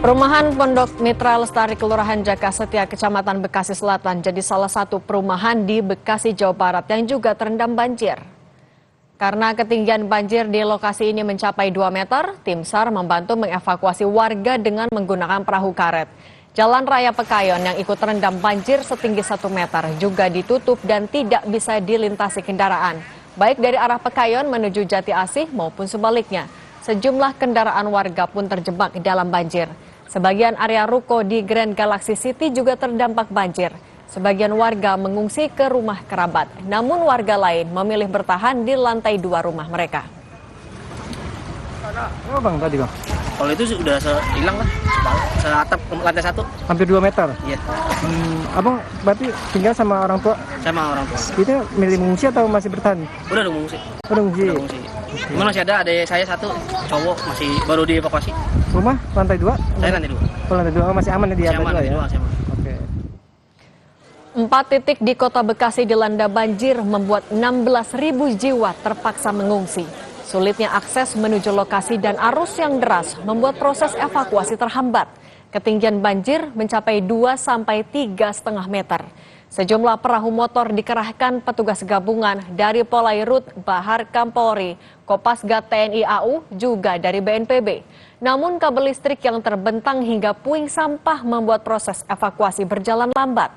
Perumahan Pondok Mitra Lestari Kelurahan Jagasetia, Kecamatan Bekasi Selatan jadi salah satu perumahan di Bekasi, Jawa Barat yang juga terendam banjir. Karena ketinggian banjir di lokasi ini mencapai 2 meter, tim SAR membantu mengevakuasi warga dengan menggunakan perahu karet. Jalan Raya Pekayon yang ikut terendam banjir setinggi 1 meter juga ditutup dan tidak bisa dilintasi kendaraan, baik dari arah Pekayon menuju Jati Asih maupun sebaliknya. Sejumlah kendaraan warga pun terjebak dalam banjir. Sebagian area ruko di Grand Galaxy City juga terdampak banjir. Sebagian warga mengungsi ke rumah kerabat, namun warga lain memilih bertahan di lantai 2 rumah mereka. Oh bang, tadi bang? Kalau itu sudah hilang lah, seatap lantai 1. Hampir 2 meter? Iya. Abang berarti tinggal sama orang tua? Sama orang tua. Itu milih mengungsi atau masih bertahan? Udah mengungsi. Udah mengungsi? Udah mengungsi. Cuma masih ada adik saya satu, cowok, masih baru dievakuasi. Rumah lantai 2? Saya lantai 2. Oh lantai 2, masih aman ya di lantai 2 ya? Masih aman. Oke. 4 titik di kota Bekasi dilanda banjir membuat 16.000 jiwa terpaksa mengungsi. Sulitnya akses menuju lokasi dan arus yang deras membuat proses evakuasi terhambat. Ketinggian banjir mencapai 2-3,5 meter. Sejumlah perahu motor dikerahkan petugas gabungan dari Polairut, Bahar Kampolri, Kopasgat TNI AU, juga dari BNPB. Namun kabel listrik yang terbentang hingga puing sampah membuat proses evakuasi berjalan lambat.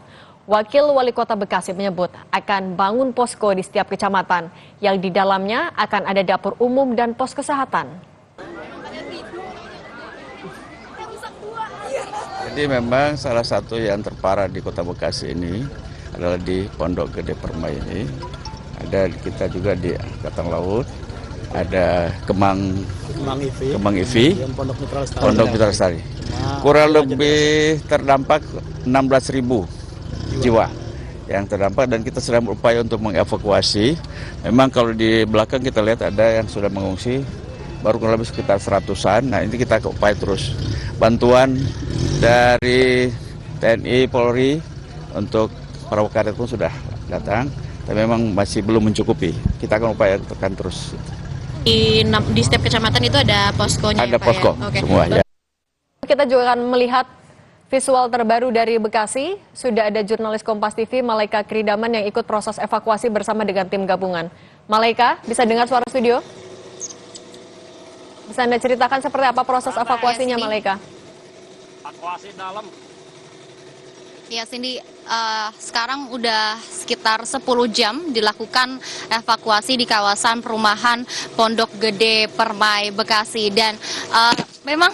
Wakil Wali Kota Bekasi menyebut akan bangun posko di setiap kecamatan yang di dalamnya akan ada dapur umum dan pos kesehatan. Jadi memang salah satu yang terparah di Kota Bekasi ini adalah di Pondok Gede Permai ini. Ada kita juga di Angkatan Laut, ada Kemang IV, Pondok Mitra Lestari. Kurang lebih terdampak 16.000 jiwa yang terdampak dan kita sedang berupaya untuk mengevakuasi. Memang kalau di belakang kita lihat ada yang sudah mengungsi, baru kurang lebih sekitar 100-an. Nah ini kita upaya terus. Bantuan dari TNI, Polri untuk perahu karet pun sudah datang, tapi memang masih belum mencukupi. Kita akan upaya tekan terus. Di setiap kecamatan itu ada poskonya ada ya, Pak, posko ya? semua ya. Kita juga akan melihat visual terbaru dari Bekasi. Sudah ada jurnalis Kompas TV, Malaika Kridaman, yang ikut proses evakuasi bersama dengan tim gabungan. Malaika, bisa dengar suara studio? Bisa Anda ceritakan seperti apa proses evakuasinya, Malaika? Evakuasi dalam. Ya, Cindy, sekarang udah sekitar 10 jam dilakukan evakuasi di kawasan perumahan Pondok Gede Permai, Bekasi. Dan memang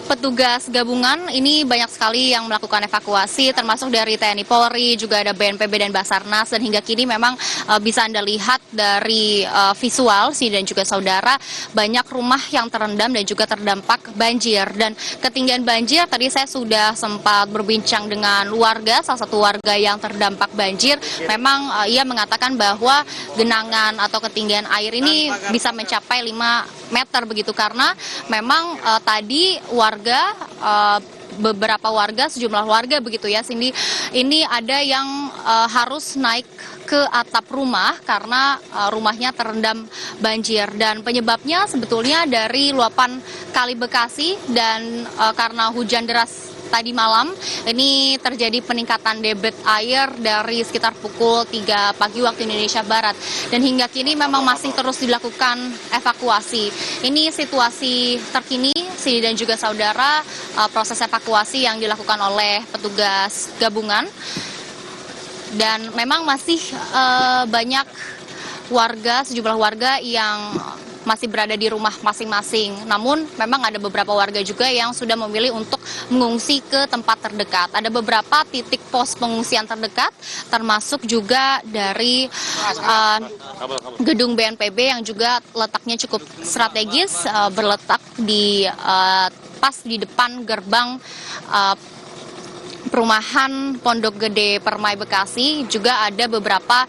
petugas gabungan ini banyak sekali yang melakukan evakuasi, termasuk dari TNI Polri, juga ada BNPB dan Basarnas. Dan hingga kini memang bisa Anda lihat dari visual sih dan juga saudara, banyak rumah yang terendam dan juga terdampak banjir. Dan ketinggian banjir, tadi saya sudah sempat berbincang dengan warga, salah satu warga yang terdampak banjir. Memang ia mengatakan bahwa genangan atau ketinggian air ini bisa mencapai 5 meter begitu, karena memang tadi warga, beberapa warga, sejumlah warga begitu ya Cindy, ini ada yang harus naik ke atap rumah karena rumahnya terendam banjir. Dan penyebabnya sebetulnya dari luapan Kali Bekasi, dan karena hujan deras tadi malam ini terjadi peningkatan debit air dari sekitar pukul 3 pagi waktu Indonesia Barat, dan hingga kini memang masih terus dilakukan evakuasi. Ini situasi terkini Sini dan juga saudara, proses evakuasi yang dilakukan oleh petugas gabungan, dan memang masih banyak warga, sejumlah warga yang masih berada di rumah masing-masing. Namun memang ada beberapa warga juga yang sudah memilih untuk mengungsi ke tempat terdekat. Ada beberapa titik pos pengungsian terdekat, termasuk juga dari gedung BNPB yang juga letaknya cukup strategis, berletak di pas di depan gerbang perumahan Pondok Gede Permai Bekasi juga ada beberapa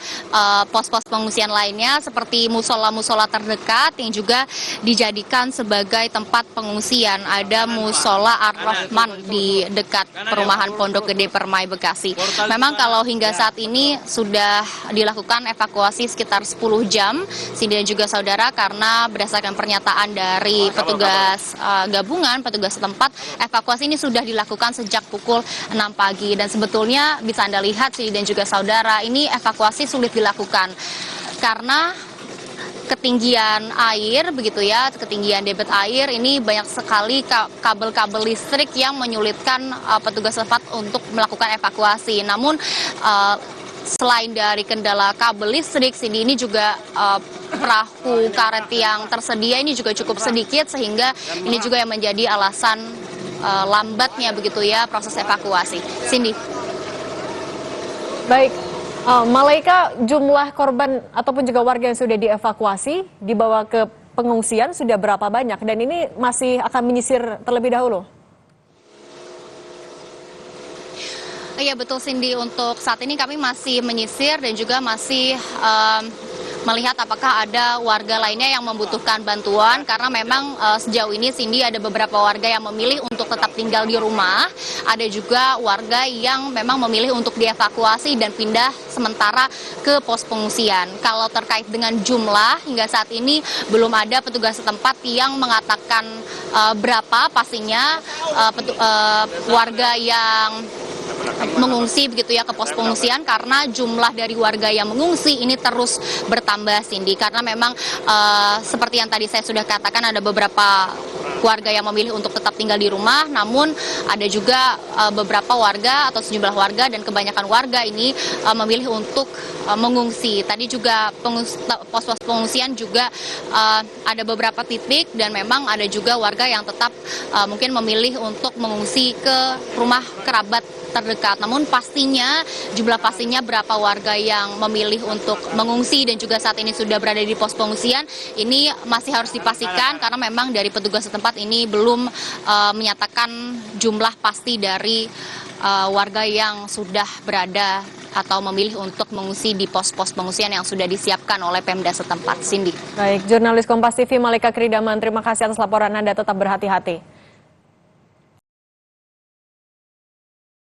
pos-pos pengungsian lainnya seperti musola-musola terdekat yang juga dijadikan sebagai tempat pengungsian. Ada musola Ar-Rahman di dekat perumahan Pondok Gede Permai Bekasi. Memang kalau hingga saat ini sudah dilakukan evakuasi sekitar 10 jam, Cindy dan juga saudara, karena berdasarkan pernyataan dari petugas gabungan, petugas setempat, evakuasi ini sudah dilakukan sejak pukul 6 pagi, dan sebetulnya bisa Anda lihat sih dan juga saudara, ini evakuasi sulit dilakukan karena ketinggian air begitu ya, ketinggian debit air ini banyak sekali kabel-kabel listrik yang menyulitkan petugas setempat untuk melakukan evakuasi. Namun selain dari kendala kabel listrik, ini juga perahu karet yang tersedia ini juga cukup sedikit, sehingga ini juga yang menjadi alasan lambatnya begitu ya proses evakuasi. Cindy. Baik, Malaika, jumlah korban ataupun juga warga yang sudah dievakuasi dibawa ke pengungsian sudah berapa banyak, dan ini masih akan menyisir terlebih dahulu? Iya betul Cindy, untuk saat ini kami masih menyisir dan juga masih melihat apakah ada warga lainnya yang membutuhkan bantuan, karena memang sejauh ini Cindy ada beberapa warga yang memilih untuk tetap tinggal di rumah, ada juga warga yang memang memilih untuk dievakuasi dan pindah sementara ke pos pengungsian. Kalau terkait dengan jumlah, hingga saat ini belum ada petugas setempat yang mengatakan berapa pastinya warga yang mengungsi begitu ya ke pos pengungsian, karena jumlah dari warga yang mengungsi ini terus bertambah Cindy, karena memang seperti yang tadi saya sudah katakan, ada beberapa warga yang memilih untuk tetap tinggal di rumah, namun ada juga beberapa warga atau sejumlah warga dan kebanyakan warga ini memilih untuk mengungsi. Tadi juga pos-pos pengungsian juga ada beberapa titik, dan memang ada juga warga yang tetap mungkin memilih untuk mengungsi ke rumah kerabat terdekat. Namun jumlah pastinya berapa warga yang memilih untuk mengungsi dan juga saat ini sudah berada di pos pengungsian, ini masih harus dipastikan, karena memang dari petugas setempat ini belum menyatakan jumlah pasti dari warga yang sudah berada atau memilih untuk mengungsi di pos-pos pengungsian yang sudah disiapkan oleh Pemda setempat. Cindy. Baik, jurnalis Kompas TV Malaika Kridaman, terima kasih atas laporan Anda, tetap berhati-hati.